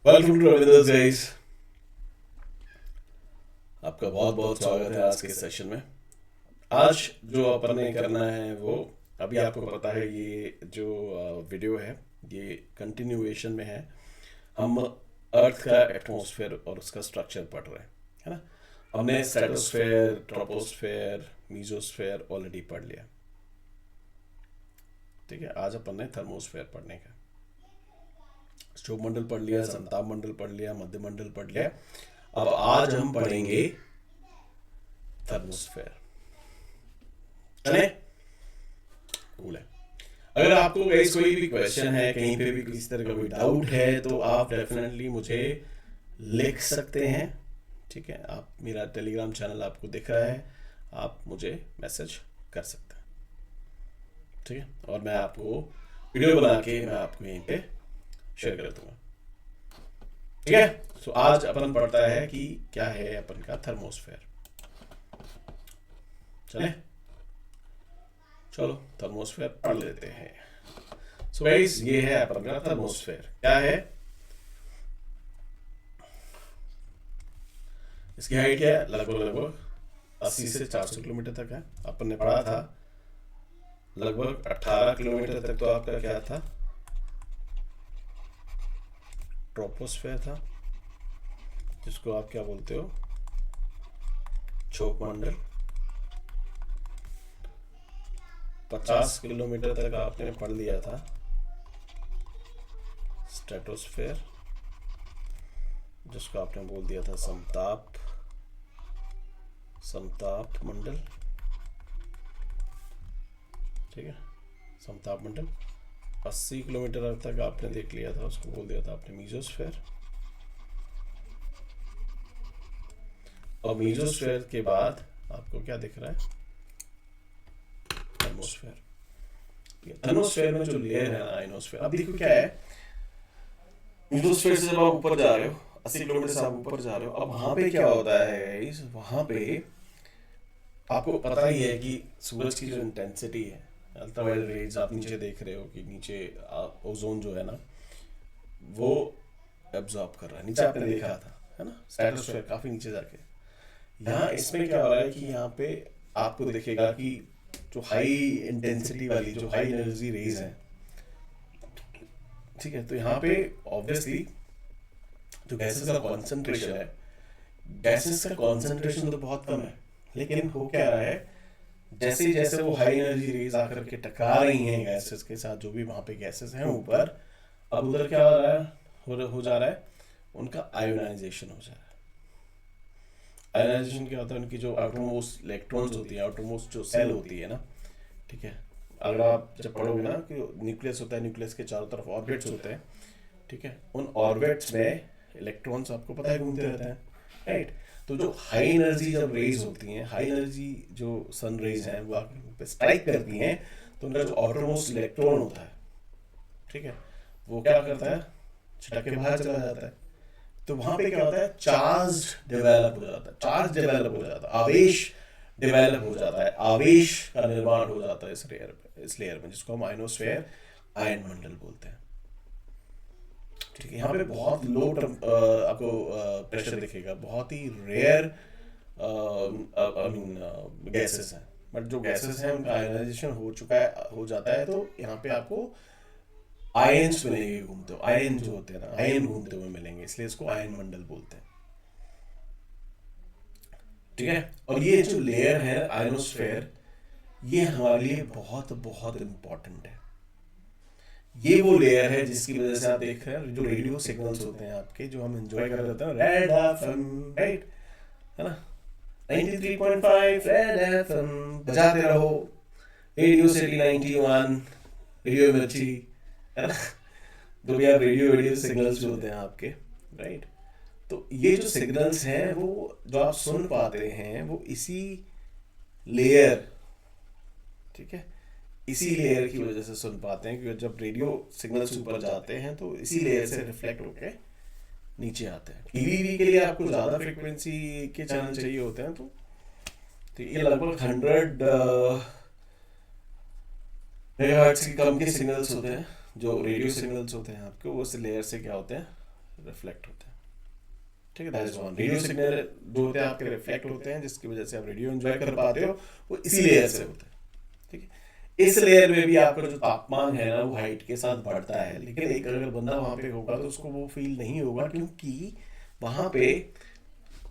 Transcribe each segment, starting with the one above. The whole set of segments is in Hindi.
Welcome to रविंदर्स guys. आपका बहुत बहुत स्वागत है आज के सेशन में। आज जो अपन ने करना है वो, अभी आपको पता है ये जो वीडियो है ये कंटिन्यूएशन में है। हम अर्थ का एटमॉस्फेयर और उसका स्ट्रक्चर पढ़ रहे हैं, है ना। हमने स्ट्रेटोस्फेयर, ट्रोपोस्फेयर, मीजोस्फेयर ऑलरेडी पढ़ लिया। ठीक है, आज अपन ने थर्मोस्फेयर पढ़ने का। क्षोभ मंडल पढ़ लिया, समताप मंडल पढ़ लिया, मध्य मंडल पढ़ लिया। अब आज हम पढ़ेंगे थर्मोस्फेयर। चले, कूल है। अगर आपको कोई भी क्वेश्चन है, कहीं पे भी किसी तरह का कोई डाउट है, तो आप डेफिनेटली मुझे लिख सकते हैं। ठीक है, आप मेरा टेलीग्राम चैनल आपको दिख रहा है, आप मुझे मैसेज कर सकते हैं। ठीक है, और मैं आपको वीडियो बना के मैं आपको यहीं पे शेयर कर दूंगा। ठीक है, तो आज अपन पढ़ता है कि क्या है अपन का थर्मोस्फेयर। चले, चलो थर्मोस्फेयर पढ़ लेते हैं। सो गाइस, ये है अपन का थर्मोस्फेयर। क्या है इसकी हाइट? क्या है? लगभग लगभग 80 से 400 किलोमीटर तक है। अपन ने पढ़ा था लगभग 18 किलोमीटर तक तो आपका क्या था, ट्रोपोस्फेयर था, जिसको आप क्या बोलते हो, क्षोभ मंडल। 50 किलोमीटर तक आपने पढ़ लिया था स्ट्रेटोस्फेयर, जिसको आपने बोल दिया था समताप समताप मंडल। ठीक है, समताप मंडल 80 किलोमीटर तक आपने देख लिया था, उसको बोल दिया था आपने मीजोस्फेयर। और मीजोस्फेयर के बाद आपको क्या दिख रहा है, थर्मोस्फेयर। थर्मोस्फेयर में जो लेयर है ना, आइनोस्फेयर। अब देखो क्या है, मीजोस्फेयर से जब आप ऊपर जा रहे हो, 80 किलोमीटर से आप ऊपर जा रहे हो, अब वहां पे क्या होता है, वहां पे आपको पता ही है कि सूरज की जो इंटेंसिटी है, अल्ट्रावायलेट रेज आप नीचे देख रहे हो कि नीचे ओजोन जो है ना वो एब्जॉर्ब कर रहा है। नीचे आपने देखा था, है ना, स्ट्रेटोस्फेयर काफी नीचे जाके। यहाँ इसमें क्या हो रहा है कि यहाँ पे आपको दिखेगा कि जो हाई इंटेंसिटी वाली, जो हाई एनर्जी रेज है, ठीक है, तो यहाँ पे ऑब्वियसली जो गैसेस का कॉन्सेंट्रेशन है, गैसेस का कॉन्सेंट्रेशन तो बहुत कम है, लेकिन हो क्या रहा है, जैसे जैसे वो हाई एनर्जी रेज आकर के टकरा रही हैं गैसेस के साथ, जो भी वहां पे गैसेस हैं ऊपर, अब उधर क्या हो रहा है, हो जा रहा है, उनका आयोनाइजेशन हो जा रहा है। आयोनाइजेशन क्या होता है, उनकी जो आउटरमोस्ट इलेक्ट्रॉन्स होती है, आउटरमोस्ट जो सेल होती है ना, ठीक है, अगर आप जब पढ़ोगे ना कि न्यूक्लियस होता है, न्यूक्लियस के चारों तरफ ऑर्बिट्स होते हैं, ठीक है, उन ऑर्बिट्स में इलेक्ट्रॉन्स आपको पता है घूमते रहते हैं, राइट। तो जो हाई एनर्जी जब रेज होती हैं, हाई एनर्जी जो सन रेज हैं वो पे स्ट्राइक करती हैं, तो उनका जो आउटरमोस्ट इलेक्ट्रॉन होता है, ठीक है, वो क्या करता है, छिटक के बाहर चला जाता है। तो वहां पे क्या होता है, चार्ज डेवलप हो जाता है, चार्ज डेवलप हो जाता है, आवेश डेवलप हो जाता है, आवेश का निर्माण हो जाता है इस लेयर में, जिसको हम आयनोस्फेयर, आयन मंडल बोलते हैं। ठीक है, यहाँ पे बहुत लो आपको प्रेशर दिखेगा, बहुत ही रेयर आई मीन गैसेस हैं, बट जो गैसेस हैं उनका आयनाइजेशन हो चुका है, हो जाता है, तो यहाँ पे आपको आयन्स मिलेंगे घूमते हुए, आयन जो होते हैं ना, आयन घूमते हुए मिलेंगे, इसलिए इसको आयन मंडल बोलते हैं। ठीक है, और ये जो लेयर है आयनोस्फेयर, ये हमारे लिए बहुत बहुत इंपॉर्टेंट है। ये वो लेयर है जिसकी वजह से आप देख रहे हैं जो रेडियो सिग्नल्स होते हैं आपके, जो हम एंजॉय कर रहे हैं, रेड एफएम, राइट, है ना, 93.5 रेड एफएम बजाते रहो, रेडियो सिटी 91, रेडियो मिर्ची, है ना, जो भी आप रेडियो रेडियो सिग्नल्स जो होते हैं आपके, राइट। तो ये जो सिग्नल्स हैं वो जो आप सुन पाते हैं वो इसी लेयर, ठीक है, इसी लेयर की वजह से सुन पाते हैं, क्योंकि जब रेडियो सिग्नल्स ऊपर जाते हैं तो इसी लेयर से रिफ्लेक्ट होके नीचे आते हैं। टीवी के लिए आपको ज़्यादा फ्रिक्वेंसी के चैनल चाहिए होते हैं, तो ये लगभग 100 मेगाहर्ट्ज की कम के सिग्नल्स होते हैं, जो रेडियो सिग्नल्स होते हैं आपके, वो उस लेयर से क्या होते हैं, रिफ्लेक्ट होते हैं। ठीक है, that is one. Radio signal जो होते हैं आपके रिफ्लेक्ट होते हैं, जिसकी वजह से आप रेडियो एंजॉय कर पाते हो, वो इसी लेयर से होते हैं। ठीक है, इस लेयर में भी आपका जो तापमान है ना वो हाइट के साथ बढ़ता है, लेकिन एक अगर बंदा वहां पे होगा तो उसको वो फील नहीं होगा, क्योंकि वहां पे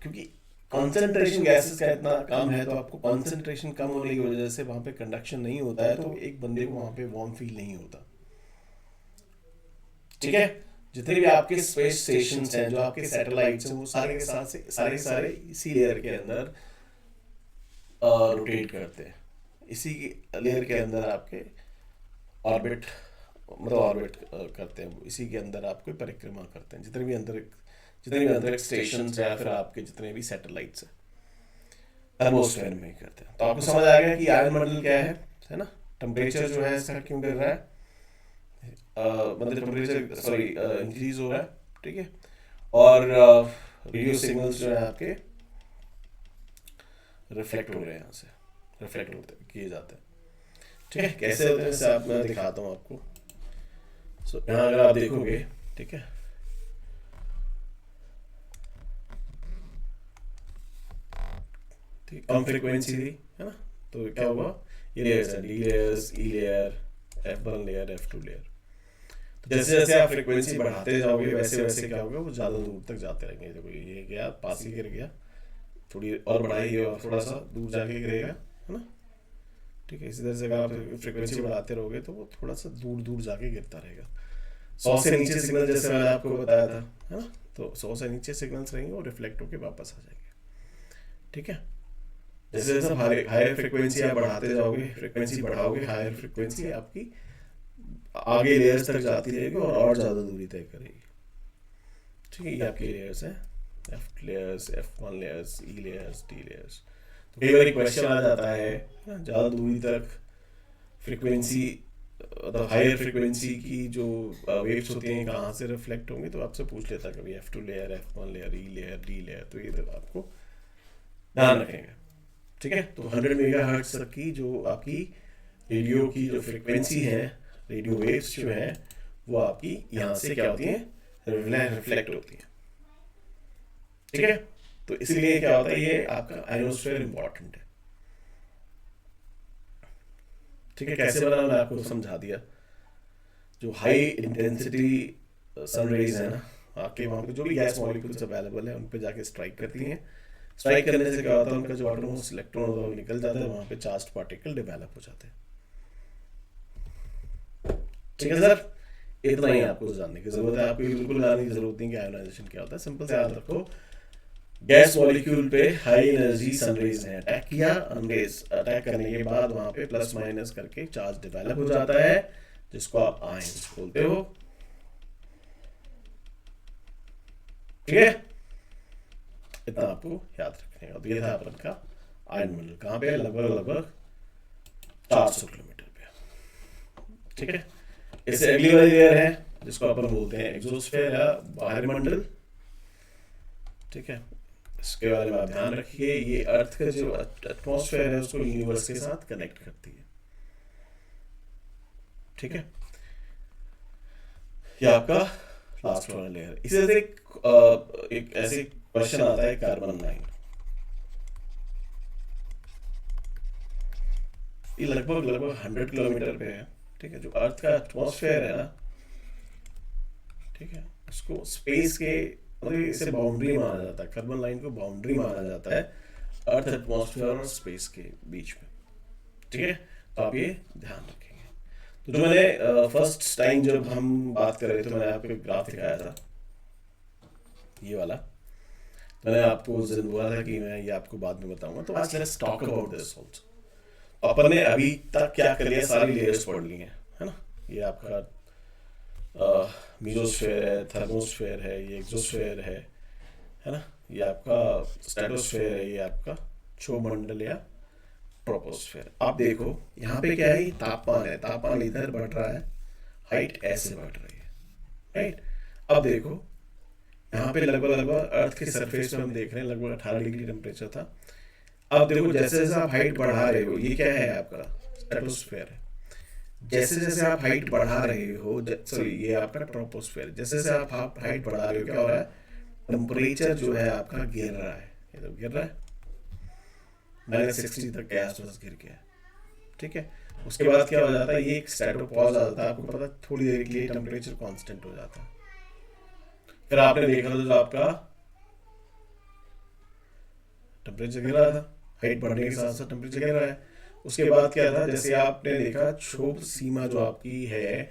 क्योंकि कॉन्सेंट्रेशन गैसेस का इतना कम है, तो आपको कॉन्सेंट्रेशन कम होने की वजह से वहां पे कंडक्शन नहीं होता है, तो एक बंदे को वहां पे वार्म फील नहीं होता। ठीक है, जितने भी आपके स्पेस स्टेशन हैं, जो आपके सैटेलाइट्स हैं, वो सारे के साथ से सारे इसी लेयर के अंदर रोटेट करते हैं, इसी लेयर के अंदर आपके ऑर्बिट मतलब ऑर्बिट करते हैं, इसी के अंदर आपको परिक्रमा करते हैं, जितने भी अंतरिक्ष स्टेशन या फिर आपके जितने भी सैटेलाइट्स हैं एटमॉस्फेयर में ही करते हैं। तो आपको समझ आ गया कि आयनमंडल क्या है ना, टेम्परेचर जो है इसका क्यों गिर रहा है, मतलब टेम्परेचर सॉरी इंक्रीज हो रहा है। ठीक है, और रेडियो सिग्नल्स जो है आपके रिफ्लेक्ट हो रहे हैं, यहाँ से रिफ्लेक्ट होते किए जाते हैं। ठीक है, कैसे होते हैं जैसे आप मैं दिखाता हूँ आपको। सो यहाँ अगर आप देखोगे, ठीक है, कम फ्रीक्वेंसी थी है ना, तो क्या हुआ, ये लेयर्स है, D layers, E layer, F1 layer, F2 layer. तो जैसे जैसे आप फ्रीक्वेंसी बढ़ाते जाओगे वैसे वैसे क्या होगा, वो ज़्यादा दूर तक जाते रहेंगे। देखो ये गया, पास ही गिर गया, थोड़ी और बढ़ाइए और थोड़ा सा दूर जाके गिरेगा, है ना। ठीक है, इसी तरह से अगर आप फ्रीक्वेंसी बढ़ाते रहोगे तो वो थोड़ा सा दूर दूर जाके गिरता रहेगा। 100 से नीचे सिग्नल जैसे मैंने आपको बताया था, है ना, तो 100 से नीचे सिग्नल्स रहेंगे और रिफ्लेक्ट होकर वापस आ जाएंगे। ठीक है, जैसे जैसे हायर फ्रीक्वेंसी आप बढ़ाते जाओगे, फ्रीक्वेंसी बढ़ाओगे, हायर फ्रीक्वेंसी आपकी आगे लेयर्स तक जाती रहेगी और ज़्यादा दूरी तय करेगी। ठीक है, ये आपके लेयर्स हैं, F layers, F1 layers, E layers, D layers. तो कई बार क्वेश्चन आ जाता है ज़्यादा दूरी तक फ्रीक्वेंसी, मतलब हायर फ्रीक्वेंसी की जो वेव्स होती हैं कहाँ से रिफ्लेक्ट होंगे, तो आपसे पूछ लेता कभी F2 layer, F1 layer, E layer, D layer. तो ये तो आपको ध्यान रखेंगे। ठीक है, तो 100 मेगाहर्ट्ज तक की जो आपकी रेडियो की जो फ्रीक्वेंसी है, रेडियो वेव्स जो हैं, वो आपकी यहाँ से क्या होती हैं, रिफ्लेक्ट होती हैं। ठीक है, तो इसलिए क्या होता है, ये आपका आयोनोस्फीयर इंपॉर्टेंट है। ठीक है, कैसे बना मैं आपको समझा दिया। जो हाई इंटेंसिटी सन रेज है ना, आपके वहाँ पे जो भी गैस मॉलिक्यूल्स अवेलेबल है उन पे जाके स्ट्राइक करती हैं। स्ट्राइक करने से क्या होता है, उनका जो एटॉम्स इलेक्ट्रॉन होता है वो निकल जाता है, वहाँ पे चार्ज्ड पार्टिकल डेवलप हो जाते हैं। ठीक है सर, इतना ही आपको जानने की जरूरत है, आपको बिल्कुल जानने की जरूरत नहीं कि आयोनाइजेशन क्या होता है। सिंपल से याद रखो, गैस मॉलिक्यूल पे हाई एनर्जी सनरेज ने अटैक किया, अटैक करने के बाद वहां पे प्लस माइनस करके चार्ज डेवलप हो जाता है, जिसको आप आयंस बोलते हो। ठीक है, इतना आपको याद रखने का। तो ये था आपका आयन मंडल, कहाँ पे, लगभग 400 किलोमीटर पे। ठीक है, इससे अगली वाली लेयर है जिसको अपन बोलते हैं एक्सोस्फीयर या बाहरी मंडल। ठीक है, इसके बारे में आप ध्यान रखिए, ये अर्थ का जो एटमॉस्फेयर है उसको यूनिवर्स के साथ कनेक्ट करती है। ठीक है, ये आपका लास्ट वाला लेयर। इसी तरह से एक ऐसे क्वेश्चन आता है कार्बन 9, ये लगभग 100 किलोमीटर पे है। ठीक है, जो अर्थ का एटमॉस्फेयर है ना, ठीक है, उसको स्पेस के मतलब इसे बाउंड्री माना जाता है, कार्बन लाइन को बाउंड्री माना जाता है अर्थ एटमॉस्फेयर और स्पेस के बीच में। ठीक है, तो आप ये ध्यान रखेंगे। तो जो मैंने फर्स्ट टाइम जब हम बात कर रहे थे, मैंने आपको एक ग्राफ दिखाया था, ये वाला। मैंने आपको उस दिन बोला था कि मैं ये आपको बाद में बताऊंगा। तो आज let's talk about this also. अपन ने अभी तक क्या कर लिया, सारी लेयर्स पढ़ ली हैं, है ना। ये आपका मीजोस्फेयर है, थर्मोस्फेयर है, ये एक्सोस्फेयर है ना, ये आपका स्ट्रेटोस्फेयर है, ये आपका क्षोमंडल या ट्रोपोस्फेयर। आप देखो यहाँ पे क्या है, तापमान है, तापमान इधर बढ़ रहा है, हाइट ऐसे बढ़ रही है, राइट। अब देखो यहाँ पे लगभग अर्थ के सरफेस में हम देख रहे हैं लगभग 18 डिग्री टेम्परेचर था। अब देखो जैसे जैसे आप हाइट बढ़ा रहे हो, ये क्या है आपका स्ट्रेटोस्फेयर है, जैसे जैसे आप हाइट बढ़ा रहे हो, सॉरी ये आपका ट्रोपोस्फेयर, जैसे जैसे आप हाइट बढ़ा रहे हो क्या हो रहा है, टेम्परेचर जो है आपका गिर रहा है, ये तो गिर रहा है, -60 तक के आसपास गिर गया। ठीक है, उसके बाद क्या हो जाता है, ये एक स्टैटोपॉज आ जाता है, आपको पता है, थोड़ी देर के लिए टेम्परेचर कांस्टेंट हो जाता है। फिर आपने देखा था जो आपका टेम्परेचर गिर रहा था, हाइट बढ़ने के साथ साथ टेम्परेचर गिर रहा है। उसके बाद क्या था, जैसे आपने देखा क्षोभ सीमा जो आपकी है,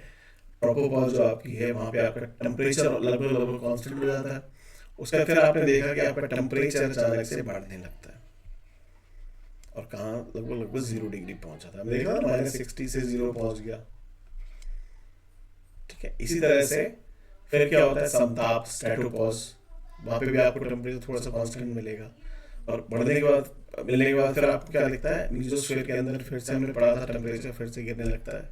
ट्रोपोपॉज जो आपकी है, वहां पे आपका टेम्परेचर लगभग लगभग कांस्टेंट हो जाता है। उसके बाद फिर आपने देखा कि आपका टेम्परेचर अचानक से बढ़ने लगता है, और कहाँ लगभग लगभग 0 डिग्री पहुंच जाता है। हमने देखा ना, -60 से 0 पहुंच गया। ठीक है, इसी तरह से फिर क्या होता है, समताप स्ट्रेटोपॉज, वहां पे भी आपको टेम्परेचर थोड़ा सा कांस्टेंट मिलेगा, और बढ़ने के बाद, मिलने के बाद फिर आपको क्या दिखता है, मीसोस्फीयर के अंदर फिर से हमने पढ़ा था, टेम्परेचर फिर से गिरने लगता है,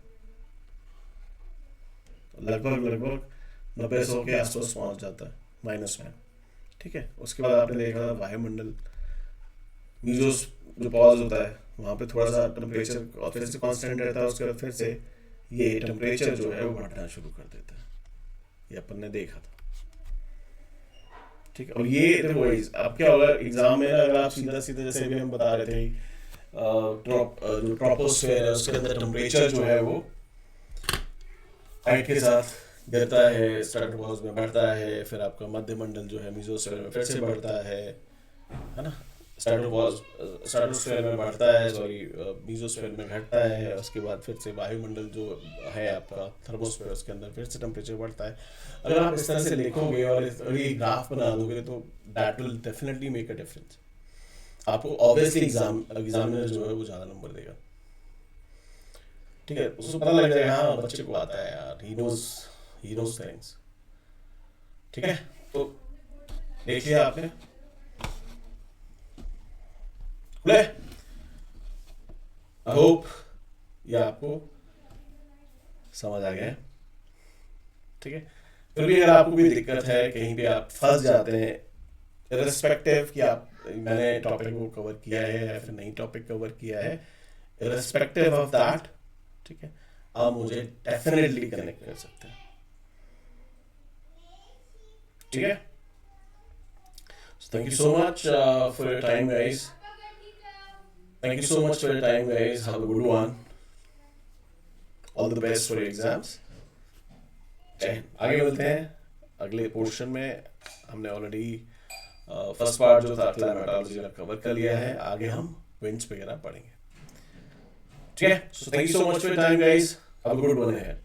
लगभग लगभग 90-100 के आसपास पहुंच जाता है माइनस में। ठीक है, उसके बाद आपने देखा था वायुमंडल, मीजोस जो पॉज होता है वहाँ पे थोड़ा सा टेम्परेचर और फिर से कांस्टेंट रहता है, उसके बाद फिर से ये टेम्परेचर जो है वो बढ़ना शुरू कर देता है, ये अपन ने देखा था। ठीक है, और ये देखो अब क्या होगा एग्जाम में, अगर आप सीधा सीधा जैसे अभी हम बता रहे थे, जो ट्रोपोस्फेयर है उसके अंदर टेम्परेचर जो है वो हाइट के साथ गिरता है, स्ट्रेटोपॉज में बढ़ता है, फिर आपका मध्यमंडल जो है मीजोस्फीयर में फिर से बढ़ता है ना, स्ट्रेटोस्फीयर में बढ़ता है, सॉरी मीजोस्फीयर में घटता है, उसके बाद फिर से वायुमंडल जो है आपका थर्मोस्फीयर, उसके अंदर फिर से टेम्परेचर बढ़ता है। अगर आप इस तरह से लिखोगे और ये ग्राफ बना दोगे तो that will definitely make a difference. आपको ऑब्वियसली एग्जामिनर जो है वो ज़्यादा नंबर देगा। ठीक है, उसको पता लग जाएगा, हाँ बच्चे को आता है यार, ही नोज थिंग्स। ठीक है, तो देख लिया आपने, आई होप ये आपको समझ आ गया है। ठीक है, फिर भी अगर आपको कोई दिक्कत है, कहीं पे आप फंस जाते हैं, इररिस्पेक्टिव कि आप मैंने टॉपिक को कवर किया है या फिर नहीं टॉपिक कवर किया है, इररिस्पेक्टिव ऑफ दैट, ठीक है, आप मुझे डेफिनेटली कनेक्ट कर सकते हैं। ठीक है, thank you so much for your time guys, thank you so much for your time guys, have a good one, all the best for your exams. आगे मिलते हैं अगले पोर्शन में। हमने ऑलरेडी फर्स्ट पार्ट जो था क्लाइमेटोलॉजी का कवर कर लिया है, आगे हम विंड्स वगैरह पढ़ेंगे। ठीक है, so thank you so much for your time guys, have a good one है।